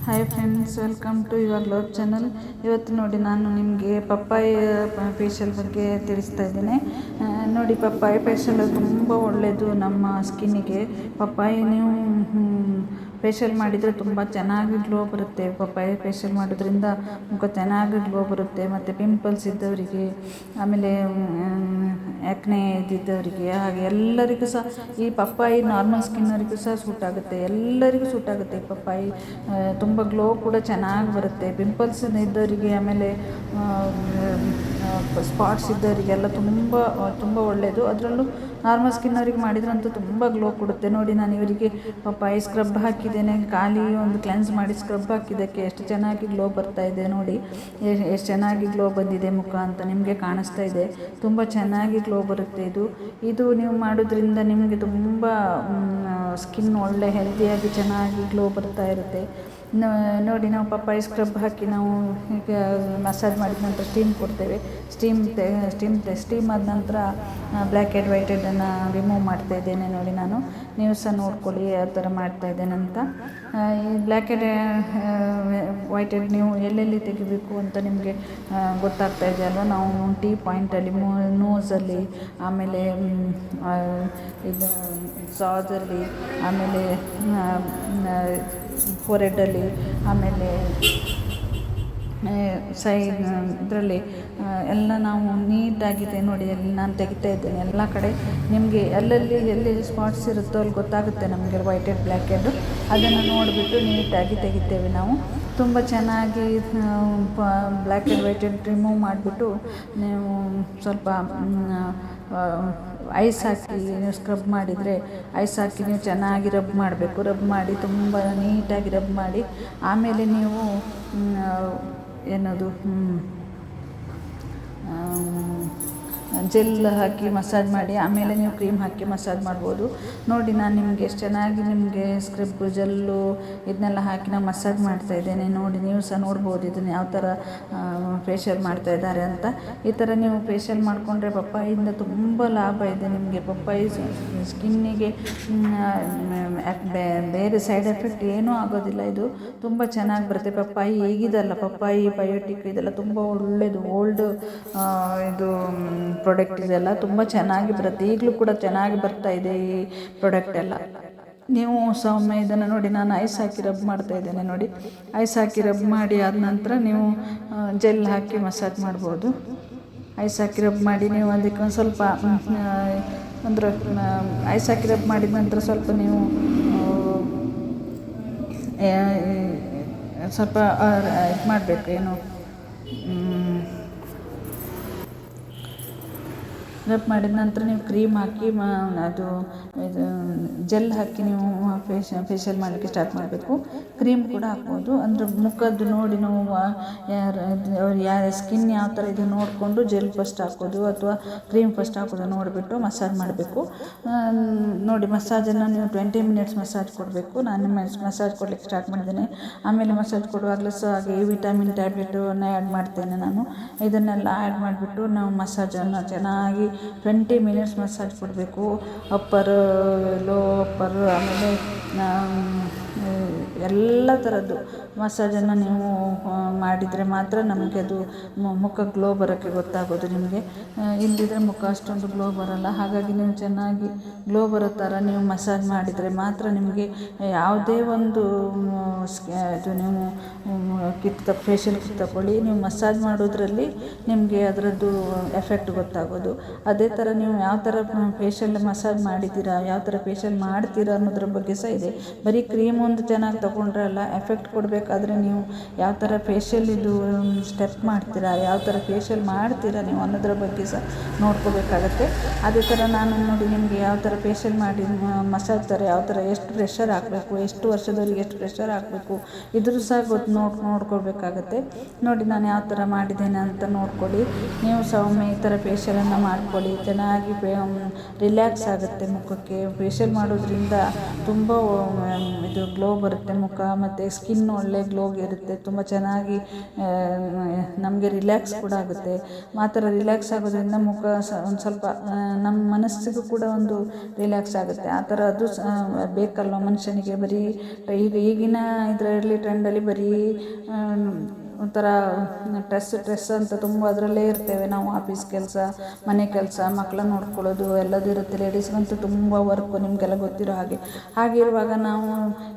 Hi friends, welcome to your globe channel. ಇವತ್ತು ನೋಡಿ ನಾನು ನಿಮಗೆ ಪಪ್ಪಾಯ ಫೇಶಿಯಲ್ ಬಗ್ಗೆ ತಿಳಿಸ್ತಾ ಇದ್ದೇನೆ. ನೋಡಿ, ಪಪ್ಪಾಯ ಫೇಶಿಯಲ್ ತುಂಬ ಒಳ್ಳೆಯದು ನಮ್ಮ ಸ್ಕಿನ್ನಿಗೆ. ಪಪ್ಪಾಯ ನೀವು ಫೇಶಿಯಲ್ ಮಾಡಿದರೆ ತುಂಬ ಚೆನ್ನಾಗಿ ಗ್ಲೋ ಬರುತ್ತೆ. ಪಪ್ಪಾಯ ಫೇಶಿಯಲ್ ಮಾಡೋದ್ರಿಂದ ಮುಖ ಚೆನ್ನಾಗಿ ಗ್ಲೋ ಬರುತ್ತೆ. ಮತ್ತು ಪಿಂಪಲ್ಸ್ ಇದ್ದವರಿಗೆ, ಆಮೇಲೆ ಆ್ಯಕ್ನೆ ಇದ್ದಿದ್ದವರಿಗೆ, ಹಾಗೆ ಎಲ್ಲರಿಗೂ ಸಹ ಈ ಪಪ್ಪಾಯಿ ನಾರ್ಮಲ್ ಸ್ಕಿನ್ನವರಿಗೂ ಸಹ ಸೂಟ್ ಆಗುತ್ತೆ. ಎಲ್ಲರಿಗೂ ಸೂಟ್ ಆಗುತ್ತೆ ಈ ಪಪ್ಪಾಯಿ. ತುಂಬ ಗ್ಲೋ ಕೂಡ ಚೆನ್ನಾಗಿ ಬರುತ್ತೆ. ಪಿಂಪಲ್ಸ್ ಇದ್ದವರಿಗೆ, ಆಮೇಲೆ ಸ್ಪಾಟ್ಸ್ ಇದ್ದವರಿಗೆಲ್ಲ ತುಂಬ ಒಳ್ಳೆಯದು. ಅದರಲ್ಲೂ ನಾರ್ಮಲ್ ಸ್ಕಿನ್ನವ್ರಿಗೆ ಮಾಡಿದ್ರಂತೂ ತುಂಬ ಗ್ಲೋ ಕೊಡುತ್ತೆ. ನೋಡಿ, ನಾನು ಇವರಿಗೆ ಪಪ್ಪಾಯಿ ಸ್ಕ್ರಬ್ ಹಾಕಿದ್ದೇನೆ. ಖಾಲಿ ಒಂದು ಕ್ಲೆನ್ಸ್ ಮಾಡಿ ಸ್ಕ್ರಬ್ ಹಾಕಿದ್ದಕ್ಕೆ ಎಷ್ಟು ಚೆನ್ನಾಗಿ ಗ್ಲೋ ಬರ್ತಾ ಇದೆ. ನೋಡಿ ಎಷ್ಟು ಚೆನ್ನಾಗಿ ಗ್ಲೋ ಬಂದಿದೆ ಮುಖ ಅಂತ ನಿಮಗೆ ಕಾಣಿಸ್ತಾ ಇದೆ. ತುಂಬ ಚೆನ್ನಾಗಿ ಗ್ಲೋ ಬರುತ್ತೆ. ಇದು ನೀವು ಮಾಡೋದ್ರಿಂದ ನಿಮಗೆ ತುಂಬ ಸ್ಕಿನ್ ಒಳ್ಳೆ ಹೆಲ್ದಿಯಾಗಿ ಚೆನ್ನಾಗಿ ಗ್ಲೋ ಬರ್ತಾ ಇರುತ್ತೆ. ನೋಡಿ, ನಾವು ಪಪ್ಪಾಯಿ ಸ್ಕ್ರಬ್ ಹಾಕಿ ನಾವು ಈಗ ಮಸಾಜ್ ಮಾಡಿದ ನಂತರ ಸ್ಟೀಮ್ ಕೊಡ್ತೇವೆ. ಸ್ಟೀಮ್ ಆದ ನಂತರ ಬ್ಲ್ಯಾಕ್ ಹೆಡ್ ವೈಟ್ ಹೆಡ್ಡನ್ನು ರಿಮೂವ್ ಮಾಡ್ತಾ ಇದ್ದೇನೆ. ನೋಡಿ, ನೀವು ಸಹ ನೋಡ್ಕೊಳ್ಳಿ ಯಾವ ಥರ ಮಾಡ್ತಾ ಇದ್ದೇನೆ ಅಂತ. ಈ ಬ್ಲ್ಯಾಕ್ ಹೆಡ್ ವೈಟ್ ಹೆಡ್ ನೀವು ಎಲ್ಲೆಲ್ಲಿ ತೆಗಿಬೇಕು ಅಂತ ನಿಮಗೆ ಗೊತ್ತಾಗ್ತಾ ಇದೆ ಅಲ್ವಾ. ನಾವು ಟೀ ಪಾಯಿಂಟಲ್ಲಿ, ನೋಸಲ್ಲಿ, ಆಮೇಲೆ ಇದು ಜಾದಲ್ಲಿ, ಆಮೇಲೆ ಫೋರೆಡ್ಡಲ್ಲಿ, ಆಮೇಲೆ ಇದರಲ್ಲಿ ಎಲ್ಲ ನಾವು ನೀಟಾಗಿದೆ. ನೋಡಿ, ಅಲ್ಲಿ ನಾನು ತೆಗಿತಾ ಇದ್ದೇನೆ ಎಲ್ಲ ಕಡೆ. ನಿಮಗೆ ಎಲ್ಲಿ ಸ್ಪಾಟ್ಸ್ ಇರುತ್ತೋ ಅಲ್ಲಿ ಗೊತ್ತಾಗುತ್ತೆ ನಮಗೆ ವೈಟ್ ಹೆಡ್ ಬ್ಲ್ಯಾಕ್ ಹೆಡ್. ಅದನ್ನು ನೋಡಿಬಿಟ್ಟು ನೀಟಾಗಿ ತೆಗಿತೇವೆ ನಾವು. ತುಂಬ ಚೆನ್ನಾಗಿ black head white head remove ಮಾಡಿಬಿಟ್ಟು ನೀವು ಸ್ವಲ್ಪ ಐಸ್ ಹಾಕಿ ನೀವು ಸ್ಕ್ರಬ್ ಮಾಡಿದರೆ, ಐಸ್ ಹಾಕಿ ನೀವು ಚೆನ್ನಾಗಿ ರಬ್ ಮಾಡಬೇಕು. ರಬ್ ಮಾಡಿ ತುಂಬ ನೀಟಾಗಿ ರಬ್ ಮಾಡಿ, ಆಮೇಲೆ ನೀವು ಜೆಲ್ ಹಾಕಿ ಮಸಾಜ್ ಮಾಡಿ, ಆಮೇಲೆ ನೀವು ಕ್ರೀಮ್ ಹಾಕಿ ಮಸಾಜ್ ಮಾಡ್ಬೋದು. ನೋಡಿ, ನಾನು ನಿಮಗೆ ಎಷ್ಟು ಚೆನ್ನಾಗಿ ನಿಮಗೆ ಸ್ಕ್ರಬ್ ಜೆಲ್ಲು ಇದನ್ನೆಲ್ಲ ಹಾಕಿ ನಾನು ಮಸಾಜ್ ಮಾಡ್ತಾ ಇದ್ದೇನೆ. ನೋಡಿ, ನೀವು ಸಹ ನೋಡ್ಬೋದು ಇದನ್ನು ಯಾವ ಥರ ಫೇಶಿಯಲ್ ಮಾಡ್ತಾ ಇದ್ದಾರೆ ಅಂತ. ಈ ಥರ ನೀವು ಫೇಶಿಯಲ್ ಮಾಡಿಕೊಂಡ್ರೆ ಪಪ್ಪಾಯಿಂದ ತುಂಬ ಲಾಭ ಇದೆ ನಿಮಗೆ. ಪಪ್ಪಾಯಿ ಸ್ಕಿನ್ನಿಗೆ ಬೇರೆ ಸೈಡ್ ಎಫೆಕ್ಟ್ ಏನೂ ಆಗೋದಿಲ್ಲ. ಇದು ತುಂಬ ಚೆನ್ನಾಗಿ ಬರುತ್ತೆ. ಪಪ್ಪಾಯಿ ಹೇಗಿದಲ್ಲ, ಪಪ್ಪಾಯಿ ಬಯೋಟಿಕ್ ಇದೆಲ್ಲ ತುಂಬ ಒಳ್ಳೆಯದು. ಓಲ್ಡ್ ಇದು ಪ್ರಾಡಕ್ಟ್ ಇದೆಲ್ಲ ತುಂಬ ಚೆನ್ನಾಗಿ ಬರುತ್ತೆ. ಈಗಲೂ ಕೂಡ ಚೆನ್ನಾಗಿ ಬರ್ತಾ ಇದೆ ಈ ಪ್ರಾಡಕ್ಟ್ ಎಲ್ಲ. ನೀವು ಒಮ್ಮೆ ಇದನ್ನು ನೋಡಿ, ನಾನು ಐಸ್ ಹಾಕಿ ರಬ್ ಮಾಡ್ತಾ ಇದ್ದೇನೆ. ನೋಡಿ, ಐಸ್ ಹಾಕಿ ರಬ್ ಮಾಡಿ ಆದ ನಂತರ ನೀವು ಜೆಲ್ ಹಾಕಿ ಮಸಾಜ್ ಮಾಡ್ಬೋದು. ಐಸ್ ಹಾಕಿ ರಬ್ ಮಾಡಿ ನೀವು ಅದಕ್ಕೆ ಒಂದು ಸ್ವಲ್ಪ ಅಂದ್ರೆ ಐಸ್ ಹಾಕಿ ರಬ್ ಮಾಡಿದ ನಂತರ ಸ್ವಲ್ಪ ನೀವು ಸ್ವಲ್ಪ ಇದು ಮಾಡಬೇಕು, ಏನು ರಬ್ ಮಾಡಿದ ನಂತರ ನೀವು ಕ್ರೀಮ್ ಹಾಕಿ ಇದು ಜೆಲ್ ಹಾಕಿ ನೀವು ಫೇಶಿಯಲ್ ಮಾಡಲಿಕ್ಕೆ ಸ್ಟಾರ್ಟ್ ಮಾಡಬೇಕು. ಕ್ರೀಮ್ ಕೂಡ ಹಾಕ್ಬೋದು. ಅಂದರೆ ಮುಖದ್ದು ನೋಡಿ ನಾವು ಯಾರ ಸ್ಕಿನ್ ಯಾವ ಥರ ಇದು ನೋಡಿಕೊಂಡು ಜೆಲ್ ಫಸ್ಟ್ ಹಾಕೋದು ಅಥವಾ ಕ್ರೀಮ್ ಫಸ್ಟ್ ಹಾಕೋದು ನೋಡಿಬಿಟ್ಟು ಮಸಾಜ್ ಮಾಡಬೇಕು. ನೋಡಿ, ಮಸಾಜನ್ನು ನೀವು 20 ಮಿನಿಟ್ಸ್ ಮಸಾಜ್ ಕೊಡಬೇಕು. ನಾನು ಮಸಾಜ್ ಕೊಡಲಿಕ್ಕೆ ಸ್ಟಾರ್ಟ್ ಮಾಡಿದ್ದೇನೆ. ಆಮೇಲೆ ಮಸಾಜ್ ಕೊಡುವಾಗಲೂ ಸಹ ಹಾಗೆ ವಿಟಮಿನ್ ಟ್ಯಾಬ್ಲೆಟನ್ನು ಆ್ಯಡ್ ಮಾಡ್ತೇನೆ ನಾನು. ಇದನ್ನೆಲ್ಲ ಆ್ಯಡ್ ಮಾಡಿಬಿಟ್ಟು ನಾವು ಮಸಾಜನ್ನು ಚೆನ್ನಾಗಿ 20 ಮಿನಿಟ್ಸ್ ಮಸಾಜ್ ಕೊಡಬೇಕು. ಅಪ್ಪರ್, ಲೋ ಅಪ್ಪರ್, ಆಮೇಲೆ ಎಲ್ಲ ಥರದ್ದು ಮಸಾಜನ್ನು ನೀವು ಮಾಡಿದರೆ ಮಾತ್ರ ನಮಗೆ ಅದು ಮುಖ ಗ್ಲೋ ಬರೋಕ್ಕೆ ಗೊತ್ತಾಗೋದು ನಿಮಗೆ. ಇಲ್ಲದಿದ್ದರೆ ಮುಖ ಅಷ್ಟೊಂದು ಗ್ಲೋ ಬರೋಲ್ಲ. ಹಾಗಾಗಿ ನೀವು ಚೆನ್ನಾಗಿ ಗ್ಲೋ ಬರೋ ಥರ ನೀವು ಮಸಾಜ್ ಮಾಡಿದರೆ ಮಾತ್ರ ನಿಮಗೆ ಯಾವುದೇ ಒಂದು ಇದು ನೀವು ಫೇಶಿಯಲ್ ಕಿಟ್ ತಗೊಳ್ಳಿ, ನೀವು ಮಸಾಜ್ ಮಾಡೋದ್ರಲ್ಲಿ ನಿಮಗೆ ಅದರದ್ದು ಎಫೆಕ್ಟ್ ಗೊತ್ತಾಗೋದು. ಅದೇ ಥರ ನೀವು ಯಾವ ಥರ ಫೇಶಿಯಲ್ ಮಸಾಜ್ ಮಾಡಿದ್ದೀರಾ, ಯಾವ ಥರ ಫೇಶಿಯಲ್ ಮಾಡ್ತೀರಾ ಅನ್ನೋದ್ರ ಬಗ್ಗೆ ಸಹ ಇದೆ. ಬರೀ ಕ್ರೀಮ್ ಒಂದು ಚೆನ್ನಾಗಿ ತೊಗೊಂಡ್ರೆ ಅಲ್ಲ, ಎಫೆಕ್ಟ್ ಕೊಡಬೇಕಾದ್ರೆ ನೀವು ಯಾವ ಥರ ಫೇಶಿಯಲ್ ಇದು ಸ್ಟೆಪ್ ಮಾಡ್ತೀರಾ, ಯಾವ ಥರ ಫೇಶಿಯಲ್ ಮಾಡ್ತೀರಾ ನೀವು ಅನ್ನೋದ್ರ ಬಗ್ಗೆ ಸಹ ನೋಡ್ಕೋಬೇಕಾಗತ್ತೆ. ಅದೇ ಥರ ನಾನು ನೋಡಿ ನಿಮಗೆ ಯಾವ ಥರ ಫೇಶಿಯಲ್ ಮಾಡಿ ಮಸಾಜ್ ಥರ ಯಾವ ಥರ ಎಷ್ಟು ಪ್ರೆಷರ್ ಹಾಕಬೇಕು, ಎಷ್ಟು ವರ್ಷದವರಿಗೆ ಎಷ್ಟು ಪ್ರೆಷರ್ ಹಾಕಬೇಕು, ಇದ್ರೂ ಸಹ ನೋಡ್ಕೊಳ್ಬೇಕಾಗತ್ತೆ. ನೋಡಿ ನಾನು ಯಾವ ಥರ ಮಾಡಿದ್ದೇನೆ ಅಂತ ನೋಡ್ಕೊಳ್ಳಿ. ನೀವು ಸಹ ಒಮ್ಮೆ ಈ ಥರ ಫೇಶಿಯಲನ್ನು ಮಾಡ್ಕೊಳ್ಳಿ. ಚೆನ್ನಾಗಿ ರಿಲ್ಯಾಕ್ಸ್ ಆಗುತ್ತೆ ಮುಖಕ್ಕೆ. ಫೇಶಿಯಲ್ ಮಾಡೋದ್ರಿಂದ ತುಂಬ ಇದು ಗ್ಲೋ ಬರುತ್ತೆ ಮುಖ, ಮತ್ತು ಸ್ಕಿನ್ ಒಳ್ಳೆ ಗ್ಲೋಗೆ ಇರುತ್ತೆ. ತುಂಬ ಚೆನ್ನಾಗಿ ನಮಗೆ ರಿಲ್ಯಾಕ್ಸ್ ಕೂಡ ಆಗುತ್ತೆ. ಆ ಥರ ರಿಲ್ಯಾಕ್ಸ್ ಆಗೋದ್ರಿಂದ ಮುಖ ಒಂದು ಸ್ವಲ್ಪ ನಮ್ಮ ಮನಸ್ಸಿಗೂ ಕೂಡ ಒಂದು ರಿಲ್ಯಾಕ್ಸ್ ಆಗುತ್ತೆ. ಆ ಥರ ಅದು ಬೇಕಲ್ವ ಮನುಷ್ಯನಿಗೆ. ಬರೀ ಈಗಿನ ಇದರಲ್ಲಿ ಟ್ರೆಂಡಲ್ಲಿ ಬರೀ ಒಂಥರ ಸ್ಟ್ರೆಸ್ ಅಂತ ತುಂಬ ಅದರಲ್ಲೇ ಇರ್ತೇವೆ ನಾವು. ಆಫೀಸ್ ಕೆಲಸ, ಮನೆ ಕೆಲಸ, ಮಕ್ಕಳನ್ನ ನೋಡ್ಕೊಳ್ಳೋದು ಎಲ್ಲದೂ ಇರುತ್ತೆ. ಲೇಡೀಸ್ಗಂತೂ ತುಂಬ ವರ್ಕು, ನಿಮಗೆಲ್ಲ ಗೊತ್ತಿರೋ ಹಾಗಿರುವಾಗ ನಾವು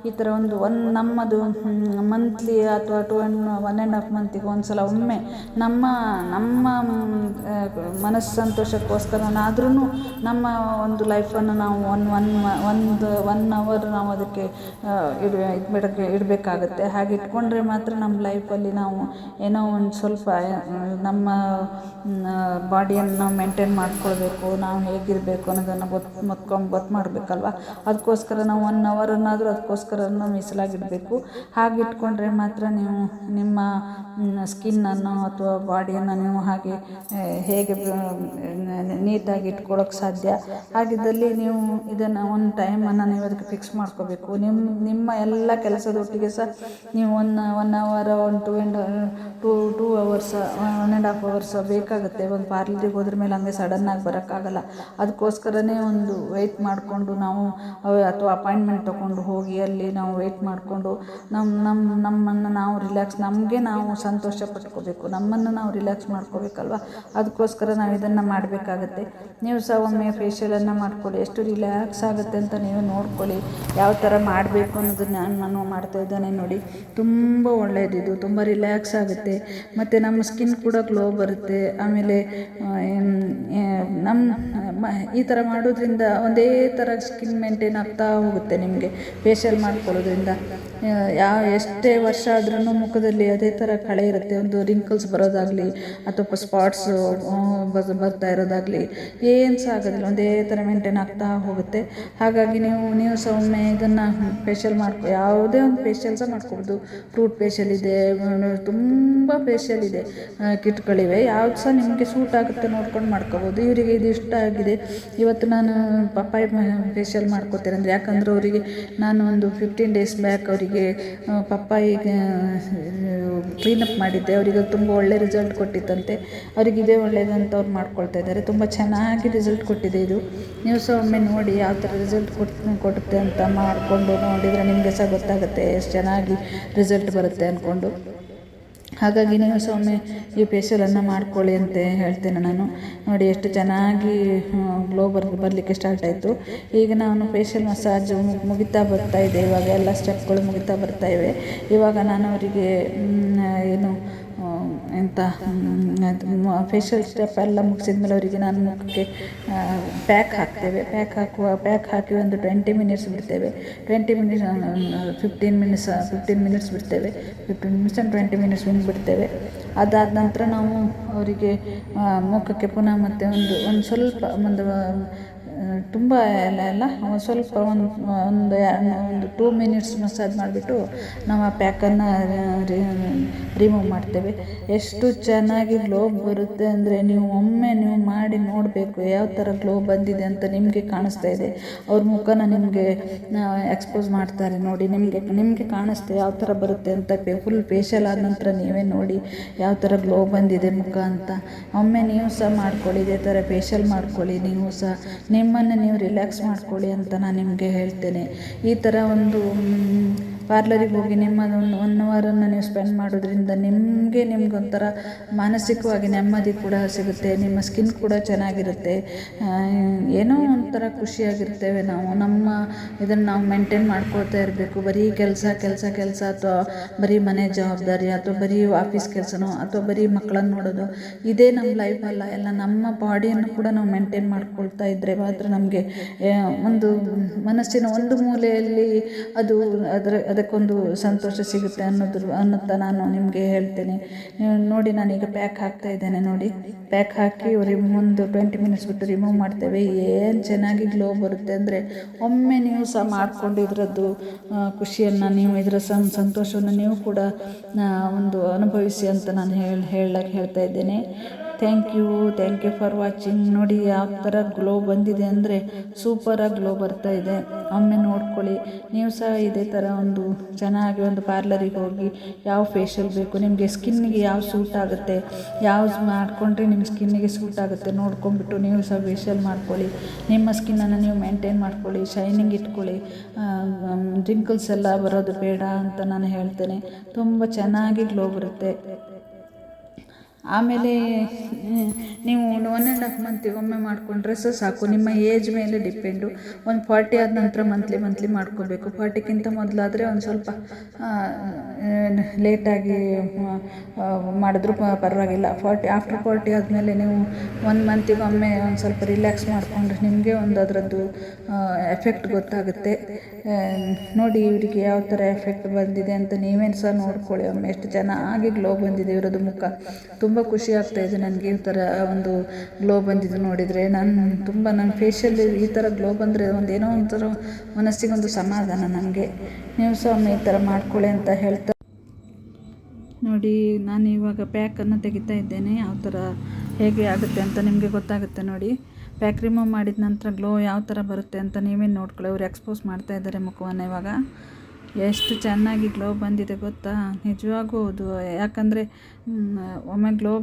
ಈ ಥರ ನಮ್ಮದು ಮಂತ್ಲಿ ಅಥವಾ 1.5 ಮಂತಿಗೆ ಒಂದು ಸಲ ಒಮ್ಮೆ ನಮ್ಮ ಮನಸ್ಸು ಸಂತೋಷಕ್ಕೋಸ್ಕರನಾದ್ರೂ ನಮ್ಮ ಒಂದು ಲೈಫನ್ನು ನಾವು ಒನ್ ಅವರ್ ನಾವು ಅದಕ್ಕೆ ಇಡಬೇಕಾಗತ್ತೆ. ಹಾಗೆ ಇಟ್ಕೊಂಡ್ರೆ ಮಾತ್ರ ನಮ್ಮ ಲೈಫಲ್ಲಿ ನಾವು ಏನೋ ಒಂದು ಸ್ವಲ್ಪ ನಮ್ಮ ಬಾಡಿಯನ್ನು ನಾವು ಮೇಂಟೈನ್ ಮಾಡ್ಕೊಳ್ಬೇಕು, ನಾವು ಹೇಗಿರಬೇಕು ಅನ್ನೋದನ್ನು ಗೊತ್ತು ಮಾಡಬೇಕಲ್ವ. ಅದಕ್ಕೋಸ್ಕರ ನಾವು 1 ಅವರನ್ನಾದರೂ ಅದಕ್ಕೋಸ್ಕರ ಮೀಸಲಾಗಿಡಬೇಕು. ಹಾಗೆ ಇಟ್ಕೊಂಡ್ರೆ ಮಾತ್ರ ನೀವು ನಿಮ್ಮ ಸ್ಕಿನ್ನನ್ನು ಅಥವಾ ಬಾಡಿಯನ್ನು ನೀವು ಹಾಗೆ ಹೇಗೆ ನೀಟಾಗಿ ಇಟ್ಕೊಳ್ಳೋಕೆ ಸಾಧ್ಯ. ಹಾಗಿದ್ದಲ್ಲಿ ನೀವು ಇದನ್ನು ಒಂದು ಟೈಮನ್ನು ನೀವು ಅದಕ್ಕೆ ಫಿಕ್ಸ್ ಮಾಡ್ಕೋಬೇಕು. ನಿಮ್ಮ ಎಲ್ಲ ಕೆಲಸದೊಟ್ಟಿಗೆ ಸಹ ನೀವು 1 ಅವರ್ 2 ಅವರ್ಸ್ 1.5 ಅವರ್ಸ್ ಬೇಕಾಗುತ್ತೆ. ಒಂದು ಪಾರ್ಲರಿಗೆ ಹೋದ್ರ ಮೇಲೆ ಹಂಗೆ ಸಡನ್ನಾಗಿ ಬರೋಕ್ಕಾಗಲ್ಲ. ಅದಕ್ಕೋಸ್ಕರನೇ ಒಂದು ವೆಯ್ಟ್ ಮಾಡಿಕೊಂಡು ನಾವು ಅಥವಾ ಅಪಾಯಿಂಟ್ಮೆಂಟ್ ತೊಗೊಂಡು ಹೋಗಿ ಅಲ್ಲಿ ನಾವು ವೆಯ್ಟ್ ಮಾಡಿಕೊಂಡು ನಮ್ಮನ್ನು ನಾವು ರಿಲ್ಯಾಕ್ಸ್, ನಮಗೆ ನಾವು ಸಂತೋಷ ಪಟ್ಕೋಬೇಕು, ನಮ್ಮನ್ನು ನಾವು ರಿಲ್ಯಾಕ್ಸ್ ಮಾಡ್ಕೋಬೇಕಲ್ವ. ಅದಕ್ಕೋಸ್ಕರ ನಾವು ಇದನ್ನು ಮಾಡಬೇಕಾಗತ್ತೆ. ನೀವು ಸಹ ಒಮ್ಮೆ ಫೇಶಿಯಲನ್ನು ಮಾಡ್ಕೊಳ್ಳಿ. ಎಷ್ಟು ರಿಲ್ಯಾಕ್ಸ್ ಆಗುತ್ತೆ ಅಂತ ನೀವು ನೋಡ್ಕೊಳ್ಳಿ. ಯಾವ ಥರ ಮಾಡಬೇಕು ಅನ್ನೋದನ್ನು ನಾನು ಮಾಡ್ತಾಯಿದ್ದೇನೆ ನೋಡಿ. ತುಂಬ ಒಳ್ಳೆಯದಿದು, ತುಂಬ ರಿಲ್ಯಾಕ್ಸ್ ಆಗುತ್ತೆ. ಮತ್ತು ನಮ್ಮ ಸ್ಕಿನ್ ಕೂಡ ಗ್ಲೋ ಬರುತ್ತೆ. ಆಮೇಲೆ ಈ ಥರ ಮಾಡೋದ್ರಿಂದ ಒಂದೇ ಥರ ಸ್ಕಿನ್ ಮೇಂಟೈನ್ ಆಗ್ತಾ ಹೋಗುತ್ತೆ ನಿಮಗೆ ಫೇಶಿಯಲ್ ಮಾಡ್ಕೊಳ್ಳೋದ್ರಿಂದ. ಎಷ್ಟೇ ವರ್ಷ ಆದ್ರೂ ಮುಖದಲ್ಲಿ ಅದೇ ಥರ ಕಳೆ ಇರುತ್ತೆ. ಒಂದು ರಿಂಕಲ್ಸ್ ಬರೋದಾಗಲಿ ಅಥವಾ ಸ್ಪಾಟ್ಸು ಬರ್ತಾ ಇರೋದಾಗಲಿ ಏನು ಸಹ ಆಗೋದಿಲ್ಲ, ಒಂದೇ ಥರ ಮೇಂಟೈನ್ ಆಗ್ತಾ ಹೋಗುತ್ತೆ. ಹಾಗಾಗಿ ನೀವು ಸಹ ಒಮ್ಮೆ ಇದನ್ನು ಫೇಶಿಯಲ್ ಯಾವುದೇ ಒಂದು ಫೇಶಿಯಲ್ ಸಹ ಮಾಡ್ಕೊಬೋದು. ಫ್ರೂಟ್ ಫೇಶಿಯಲ್ ಇದೆ, ತುಂಬ ಫೇಶಿಯಲ್ ಇದೆ, ಕಿಟ್ಗಳಿವೆ. ಯಾವ್ದು ಸಹ ನಿಮಗೆ ಸೂಟ್ ಆಗುತ್ತೆ ನೋಡ್ಕೊಂಡು ಮಾಡ್ಕೋಬೋದು. ಇವರಿಗೆ ಇದು ಇಷ್ಟ ಆಗಿದೆ, ಇವತ್ತು ನಾನು ಪಪ್ಪಾಯ ಫೇಶಿಯಲ್ ಮಾಡ್ಕೋತೇನೆ ಅಂದರೆ, ಯಾಕಂದರೆ ಅವರಿಗೆ ನಾನು ಒಂದು 15 ಡೇಸ್ ಬ್ಯಾಕ್ ಅವರಿಗೆ ಪಪ್ಪಾಯಿ ಕ್ಲೀನಪ್ ಮಾಡಿದ್ದೆ. ಅವರಿಗೆ ತುಂಬ ಒಳ್ಳೆ ರಿಸಲ್ಟ್ ಕೊಟ್ಟಿತ್ತಂತೆ. ಅವರಿಗಿದೆ ಒಳ್ಳೆಯದಂತ ಅವ್ರು ಮಾಡ್ಕೊಳ್ತಾ ಇದ್ದಾರೆ. ತುಂಬ ಚೆನ್ನಾಗಿ ರಿಸಲ್ಟ್ ಕೊಟ್ಟಿದೆ ಇದು. ನೀವು ಸಹ ಒಮ್ಮೆ ನೋಡಿ ಯಾವ ಥರ ರಿಸಲ್ಟ್ ಕೊಡುತ್ತೆ ಅಂತ. ಮಾಡಿಕೊಂಡು ನೋಡಿದರೆ ನಿಮಗೆ ಸಹ ಗೊತ್ತಾಗುತ್ತೆ ಎಷ್ಟು ಚೆನ್ನಾಗಿ ರಿಸಲ್ಟ್ ಬರುತ್ತೆ ಅಂದ್ಕೊಂಡು. ಹಾಗಾಗಿ ನೀವು ಸಹ ಒಮ್ಮೆ ಈ ಫೇಶಿಯಲನ್ನು ಮಾಡ್ಕೊಳ್ಳಿ ಅಂತ ಹೇಳ್ತೇನೆ ನಾನು. ನೋಡಿ ಎಷ್ಟು ಚೆನ್ನಾಗಿ ಗ್ಲೋ ಬರಲಿಕ್ಕೆ ಸ್ಟಾರ್ಟ್ ಆಯಿತು. ಈಗ ನಾನು ಫೇಶಿಯಲ್ ಮಸಾಜ್ ಮುಗಿತಾ ಬರ್ತಾ ಇದೆ. ಇವಾಗ ಎಲ್ಲ ಸ್ಟೆಪ್ಗಳು ಮುಗಿತಾ ಬರ್ತಾ ಇವೆ. ಇವಾಗ ನಾನು ಅವರಿಗೆ ಫೇಶಿಯಲ್ ಸ್ಟೆಪ್ ಎಲ್ಲ ಮುಗಿಸಿದ ಮೇಲೆ ಅವರಿಗೆ ನಾನು ಮುಖಕ್ಕೆ ಪ್ಯಾಕ್ ಹಾಕ್ತೇವೆ. ಪ್ಯಾಕ್ ಹಾಕಿ ಒಂದು 20 ಮಿನಿಟ್ಸ್ ಬಿಡ್ತೇವೆ. 15 ಮಿನಿಟ್ಸ್ ಬಿಡ್ತೇವೆ. 15 ಮಿನಿಟ್ಸ್ ಆ್ಯಂಡ್ 20 ಮಿನಿಟ್ಸ್ ಬಿಡ್ತೇವೆ. ಅದಾದ ನಂತರ ನಾವು ಅವರಿಗೆ ಮುಖಕ್ಕೆ ಪುನಃ ಮತ್ತೆ ಒಂದು ಸ್ವಲ್ಪ ತುಂಬ ಎಲ್ಲ ಸ್ವಲ್ಪ ಒಂದು 2 ಮಿನಿಟ್ಸ್ ಮಸಾಜ್ ಮಾಡಿಬಿಟ್ಟು ನಾವು ಆ ಪ್ಯಾಕನ್ನು ರಿಮೂವ್ ಮಾಡ್ತೇವೆ. ಎಷ್ಟು ಚೆನ್ನಾಗಿ ಗ್ಲೋ ಬರುತ್ತೆ ಅಂದರೆ ನೀವು ಮಾಡಿ ನೋಡಬೇಕು ಯಾವ ಥರ ಗ್ಲೋ ಬಂದಿದೆ ಅಂತ. ನಿಮಗೆ ಕಾಣಿಸ್ತಾ ಇದೆ, ಅವ್ರ ಮುಖನ ನಿಮಗೆ ಎಕ್ಸ್ಪೋಸ್ ಮಾಡ್ತಾರೆ ನೋಡಿ. ನಿಮಗೆ ಕಾಣಿಸ್ತೆ ಯಾವ ಥರ ಬರುತ್ತೆ ಅಂತ. ಫುಲ್ ಫೇಶಿಯಲ್ ಆದ ನಂತರ ನೀವೇ ನೋಡಿ ಯಾವ ಥರ ಗ್ಲೋ ಬಂದಿದೆ ಮುಖ ಅಂತ. ಒಮ್ಮೆ ನೀವು ಸಹ ಮಾಡ್ಕೊಳ್ಳಿ, ಇದೇ ಥರ ಫೇಶಿಯಲ್ ಮಾಡ್ಕೊಳ್ಳಿ. ನೀವು ಸಹ ನಿಮ್ಮನ್ನು ನೀವು ರಿಲ್ಯಾಕ್ಸ್ ಮಾಡ್ಕೊಳ್ಳಿ ಅಂತ ನಾನು ನಿಮಗೆ ಹೇಳ್ತೇನೆ. ಈ ಥರ ಒಂದು ಪಾರ್ಲರಿಗೆ ಹೋಗಿ ನಿಮ್ಮದೊಂದು 1 ಅವರನ್ನು ನೀವು ಸ್ಪೆಂಡ್ ಮಾಡೋದ್ರಿಂದ ನಿಮಗೊಂಥರ ಮಾನಸಿಕವಾಗಿ ನೆಮ್ಮದಿ ಕೂಡ ಸಿಗುತ್ತೆ. ನಿಮ್ಮ ಸ್ಕಿನ್ ಕೂಡ ಚೆನ್ನಾಗಿರುತ್ತೆ. ಏನೋ ಒಂಥರ ಖುಷಿಯಾಗಿರ್ತೇವೆ ನಾವು. ಇದನ್ನು ನಾವು ಮೇಂಟೈನ್ ಮಾಡ್ಕೊಳ್ತಾ ಇರಬೇಕು. ಬರೀ ಕೆಲಸ ಅಥವಾ ಬರೀ ಮನೆ ಜವಾಬ್ದಾರಿ ಅಥವಾ ಬರೀ ಆಫೀಸ್ ಕೆಲಸನೋ ಅಥವಾ ಬರೀ ಮಕ್ಕಳನ್ನು ನೋಡೋದು ಇದೇ ನಮ್ಮ ಲೈಫ್ ಅಲ್ಲ. ಎಲ್ಲ ನಮ್ಮ ಬಾಡಿಯನ್ನು ಕೂಡ ನಾವು ಮೇಂಟೈನ್ ಮಾಡ್ಕೊಳ್ತಾ ಇದ್ದರೆ ಮಾತ್ರ ನಮಗೆ ಒಂದು ಮನಸ್ಸಿನ ಒಂದು ಮೂಲೆಯಲ್ಲಿ ಅದಕ್ಕೆ ಅದಕ್ಕೊಂದು ಸಂತೋಷ ಸಿಗುತ್ತೆ ಅನ್ನುತ್ತಾ ನಾನು ನಿಮಗೆ ಹೇಳ್ತೇನೆ. ನೋಡಿ ನಾನೀಗ ಪ್ಯಾಕ್ ಹಾಕ್ತಾ ಇದ್ದೇನೆ. ನೋಡಿ ಪ್ಯಾಕ್ ಹಾಕಿ ಒಂದು 20 ಮಿನಿಟ್ಸ್ ಬಿಟ್ಟು ರಿಮೂವ್ ಮಾಡ್ತೇವೆ. ಏನು ಚೆನ್ನಾಗಿ ಗ್ಲೋ ಬರುತ್ತೆ ಅಂದರೆ ಒಮ್ಮೆ ನೀವು ಸಹ ಮಾಡಿಕೊಂಡು ಇದರದ್ದು ಖುಷಿಯನ್ನು ನೀವು ಇದರ ಸಂತೋಷವನ್ನು ನೀವು ಕೂಡ ಒಂದು ಅನುಭವಿಸಿ ಅಂತ ನಾನು ಹೇಳ್ತಾ ಇದ್ದೇನೆ. Thank you for watching. ನೋಡಿ ಯಾವ ಥರ ಗ್ಲೋ ಬಂದಿದೆ ಅಂದರೆ ಸೂಪರಾಗಿ ಗ್ಲೋ ಬರ್ತಾ ಇದೆ. ಒಮ್ಮೆ ನೋಡ್ಕೊಳ್ಳಿ ನೀವು ಸಹ ಇದೇ ಥರ ಒಂದು ಚೆನ್ನಾಗಿ ಒಂದು ಪಾರ್ಲರಿಗೆ ಹೋಗಿ ಯಾವ ಫೇಶಿಯಲ್ ಬೇಕು ನಿಮಗೆ, ಸ್ಕಿನ್ನಿಗೆ ಯಾವ ಸೂಟ್ ಆಗುತ್ತೆ, ಯಾವ್ದು ಮಾಡಿಕೊಂಡ್ರೆ ನಿಮ್ಮ ಸ್ಕಿನ್ನಿಗೆ ಸೂಟ್ ಆಗುತ್ತೆ ನೋಡ್ಕೊಂಡ್ಬಿಟ್ಟು ನೀವು ಸಹ ಫೇಶಿಯಲ್ ಮಾಡ್ಕೊಳ್ಳಿ. ನಿಮ್ಮ ಸ್ಕಿನ್ನನ್ನು ನೀವು ಮೇಂಟೈನ್ ಮಾಡ್ಕೊಳ್ಳಿ, ಶೈನಿಂಗ್ ಇಟ್ಕೊಳ್ಳಿ, ರಿಂಕಲ್ಸ್ ಎಲ್ಲ ಬರೋದು ಬೇಡ ಅಂತ ನಾನು ಹೇಳ್ತೇನೆ. ತುಂಬ ಚೆನ್ನಾಗಿ ಗ್ಲೋ ಬರುತ್ತೆ. ಆಮೇಲೆ ನೀವು 1.5 ಮಂತಿಗೆ ಒಮ್ಮೆ ಮಾಡಿಕೊಂಡ್ರೆ ಸಹ ಸಾಕು. ನಿಮ್ಮ ಏಜ್ ಮೇಲೆ ಡಿಪೆಂಡು. ಒಂದು 40 ಆದ ನಂತರ ಮಂತ್ಲಿ ಮಾಡ್ಕೋಬೇಕು. 40ಕ್ಕಿಂತ ಮೊದಲಾದರೆ ಒಂದು ಸ್ವಲ್ಪ ಲೇಟಾಗಿ ಮಾಡಿದ್ರೂ ಪರವಾಗಿಲ್ಲ. ಆಫ್ಟರ್ 40 ಆದಮೇಲೆ ನೀವು 1 ಮಂತಿಗೆ ಒಮ್ಮೆ ಒಂದು ಸ್ವಲ್ಪ ರಿಲ್ಯಾಕ್ಸ್ ಮಾಡಿಕೊಂಡ್ರೆ ನಿಮಗೆ ಒಂದು ಅದರದ್ದು ಎಫೆಕ್ಟ್ ಗೊತ್ತಾಗುತ್ತೆ. ನೋಡಿ ಇವರಿಗೆ ಯಾವ ಥರ ಎಫೆಕ್ಟ್ ಬಂದಿದೆ ಅಂತ ನೀವೇನು ಸಹ ನೋಡ್ಕೊಳ್ಳಿ ಒಮ್ಮೆ. ಎಷ್ಟು ಚೆನ್ನಾಗಿ ಗ್ಲೋ ಬಂದಿದೆ ಇವರದ್ದು ಮುಖ. ತುಂಬ ಖುಷಿ ಆಗ್ತಾಯಿದೆ ನನಗೆ ಈ ಥರ ಒಂದು ಗ್ಲೋ ಬಂದಿದ್ದು ನೋಡಿದರೆ. ನನ್ನ ಫೇಶಿಯಲ್ ಈ ಥರ ಗ್ಲೋ ಬಂದರೆ ಏನೋ ಒಂಥರ ಮನಸ್ಸಿಗೊಂದು ಸಮಾಧಾನ ನನಗೆ. ನೀವು ಸಹ ಒಮ್ಮೆ ಈ ಥರ ಮಾಡ್ಕೊಳ್ಳಿ ಅಂತ ಹೇಳ್ತಾ ನೋಡಿ ನಾನು ಇವಾಗ ಪ್ಯಾಕನ್ನು ತೆಗಿತಾ ಇದ್ದೇನೆ. ಯಾವ ಥರ ಹೇಗೆ ಆಗುತ್ತೆ ಅಂತ ನಿಮಗೆ ಗೊತ್ತಾಗುತ್ತೆ. ನೋಡಿ ಪ್ಯಾಕ್ ರಿಮೂವ್ ಮಾಡಿದ ನಂತರ ಗ್ಲೋ ಯಾವ ಥರ ಬರುತ್ತೆ ಅಂತ ನೀವೇನು ನೋಡ್ಕೊಳ್ಳಿ. ಅವ್ರು ಎಕ್ಸ್ಪೋಸ್ ಮಾಡ್ತಾ ಇದ್ದಾರೆ ಮುಖವನ್ನು. ಇವಾಗ ಎಷ್ಟು ಚೆನ್ನಾಗಿ ಗ್ಲೋ ಬಂದಿದೆ ಗೊತ್ತಾ, ನಿಜವಾಗೂ ಹೌದು. ಯಾಕಂದರೆ ಒಮ್ಮೆ ಗ್ಲೋ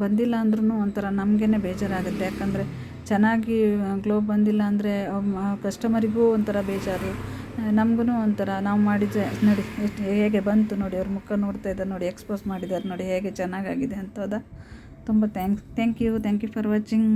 ಬಂದಿಲ್ಲ ಅಂದ್ರೂ ಒಂಥರ ನಮಗೇ ಬೇಜಾರಾಗುತ್ತೆ. ಯಾಕಂದರೆ ಚೆನ್ನಾಗಿ ಗ್ಲೋ ಬಂದಿಲ್ಲ ಅಂದರೆ ಕಸ್ಟಮರಿಗೂ ಒಂಥರ ಬೇಜಾರು, ನಮಗೂ ಒಂಥರ. ನಾವು ಮಾಡಿದ್ದೆ ನೋಡಿ ಎಷ್ಟು ಹೇಗೆ ಬಂತು ನೋಡಿ, ಅವ್ರ ಮುಖ ನೋಡ್ತಾ ಇದ್ದಾರೆ ನೋಡಿ, ಎಕ್ಸ್ಪೋಸ್ ಮಾಡಿದ್ದಾರೆ ನೋಡಿ ಹೇಗೆ ಚೆನ್ನಾಗಾಗಿದೆ ಅಂತ. ಹೌದಾ? ತುಂಬ ಥ್ಯಾಂಕ್ ಯು ಫಾರ್ ವಾಚಿಂಗ್.